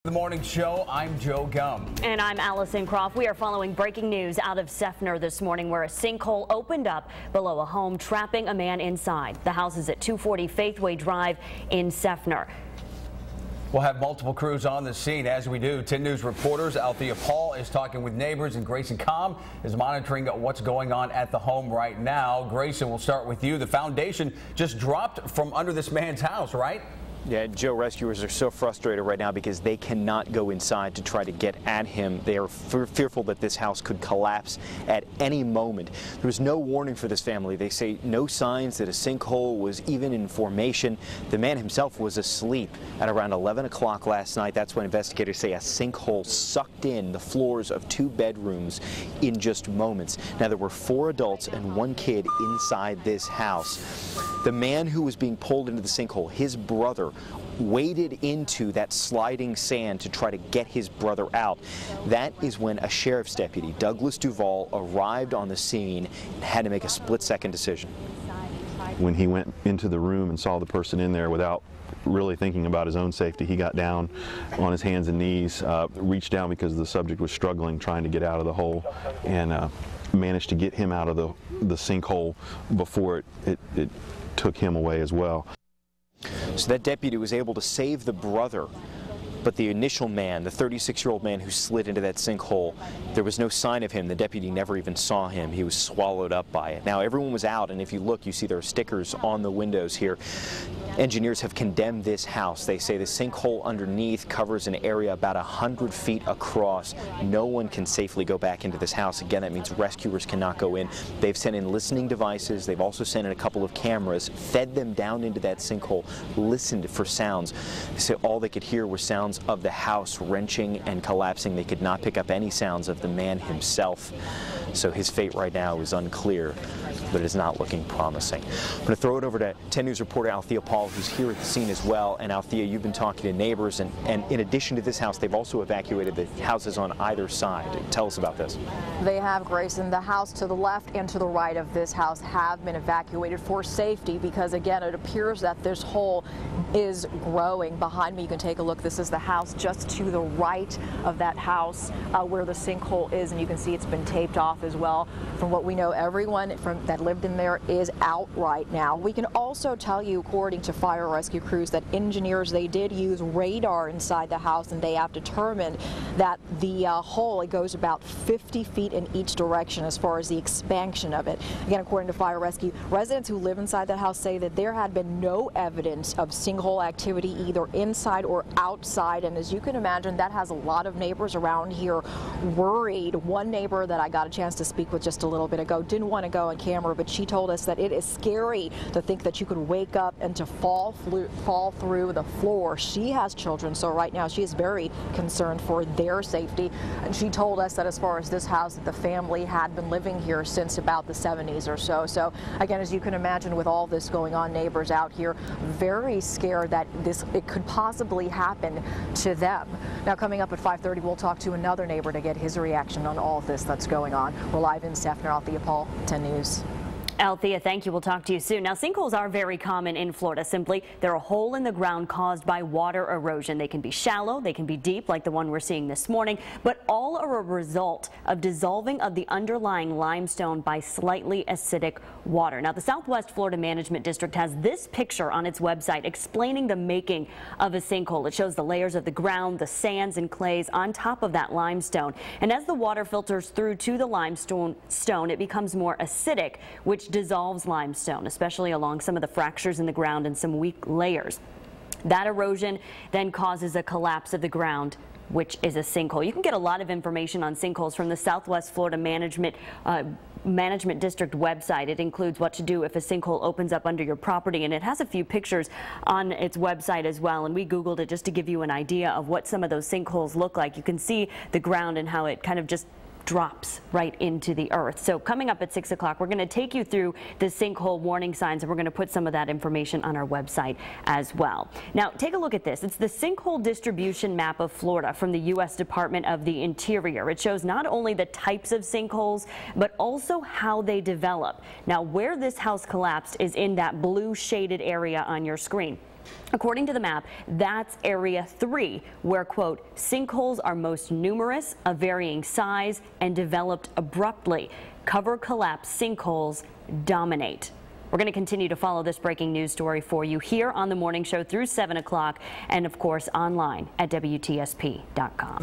The morning show, I'm Joe Gum. And I'm Allison Croft. We are following breaking news out of SEFFNER this morning where a sinkhole opened up below a home, trapping a man inside. The house is at 240 Faithway Drive in SEFFNER. We'll have multiple crews on the scene as we do. 10 News reporters Althea Paul is talking with neighbors and Grayson Com is monitoring what's going on at the home right now. Grayson, we'll start with you. The foundation just dropped from under this man's house, right? Yeah, Joe, rescuers are so frustrated right now because they cannot go inside to try to get at him. They are fearful that this house could collapse at any moment. There was no warning for this family. They say no signs that a sinkhole was even in formation. The man himself was asleep at around 11 o'clock last night. That's when investigators say a sinkhole sucked in the floors of 2 bedrooms in just moments. Now, there were 4 adults and 1 kid inside this house. The man who was being pulled into the sinkhole, his brother, waded into that sliding sand to try to get his brother out. That is when a sheriff's deputy, Douglas Duvall, arrived on the scene and had to make a split-second decision. When he went into the room and saw the person in there without really thinking about his own safety, he got down on his hands and knees, reached down because the subject was struggling, trying to get out of the hole, and managed to get him out of the sinkhole before it took him away as well. So that deputy was able to save the brother, but the initial man, the 36-year-old man who slid into that sinkhole, there was no sign of him. The deputy never even saw him. He was swallowed up by it. Now, everyone was out, and if you look, you see there are stickers on the windows here. Engineers have condemned this house. They say the sinkhole underneath covers an area about 100 feet across. No one can safely go back into this house. Again, that means rescuers cannot go in. They've sent in listening devices. They've also sent in a couple of cameras, fed them down into that sinkhole, listened for sounds. They say all they could hear were sounds of the house wrenching and collapsing. They could not pick up any sounds of the man himself. So his fate right now is unclear, but it is not looking promising. I'm going to throw it over to 10 News reporter Althea Paul, who's here at the scene as well. And Althea, you've been talking to neighbors, and in addition to this house, they've also evacuated the houses on either side. Tell us about this. They have, Grayson. The house to the left and to the right of this house have been evacuated for safety because, again, it appears that this hole is growing. Behind me, you can take a look. This is the house just to the right of that house where the sinkhole is, and you can see it's been taped off as well. From what we know, everyone that lived in there is out right now. We can also tell you, according to fire rescue crews, that engineers, they did use radar inside the house, and they have determined that the hole, it goes about 50 feet in each direction as far as the expansion of it. Again, according to fire rescue, residents who live inside that house say that there had been no evidence of sinkhole activity either inside or outside, and as you can imagine, that has a lot of neighbors around here worried. One neighbor that I got a chance to speak with just a little bit ago didn't want to go on camera, but she told us that it is scary to think that you could wake up and to fall through the floor. She has children, so right now she is very concerned for their safety. And she told us that as far as this house, that the family had been living here since about the 70s or so. So again, as you can imagine, with all this going on, neighbors out here very scared that it could possibly happen to them. Now, coming up at 5:30, we'll talk to another neighbor to get his reaction on all of this that's going on. We're live in SEFFNER. Althea Paul, 10 News. Althea, thank you. We'll talk to you soon. Now, sinkholes are very common in Florida. Simply, they're a hole in the ground caused by water erosion. They can be shallow, they can be deep, like the one we're seeing this morning, but all are a result of dissolving of the underlying limestone by slightly acidic water. Now, the Southwest Florida Management District has this picture on its website explaining the making of a sinkhole. It shows the layers of the ground, the sands and clays on top of that limestone. And as the water filters through to the limestone, it becomes more acidic, which dissolves limestone, especially along some of the fractures in the ground and some weak layers. That erosion then causes a collapse of the ground, which is a sinkhole. You can get a lot of information on sinkholes from the Southwest Florida Management District website. It includes what to do if a sinkhole opens up under your property, and it has a few pictures on its website as well, and we Googled it just to give you an idea of what some of those sinkholes look like. You can see the ground and how it kind of just drops right into the earth. So coming up at 6 o'clock, we're going to take you through the sinkhole warning signs, and we're going to put some of that information on our website as well. Now, take a look at this. It's the sinkhole distribution map of Florida from the U.S. Department of the Interior. It shows not only the types of sinkholes, but also how they develop. Now, where this house collapsed is in that blue shaded area on your screen. According to the map, that's Area 3, where, quote, sinkholes are most numerous, of varying size, and developed abruptly. Cover collapse sinkholes dominate. We're going to continue to follow this breaking news story for you here on the morning show through 7 o'clock, and of course online at WTSP.com.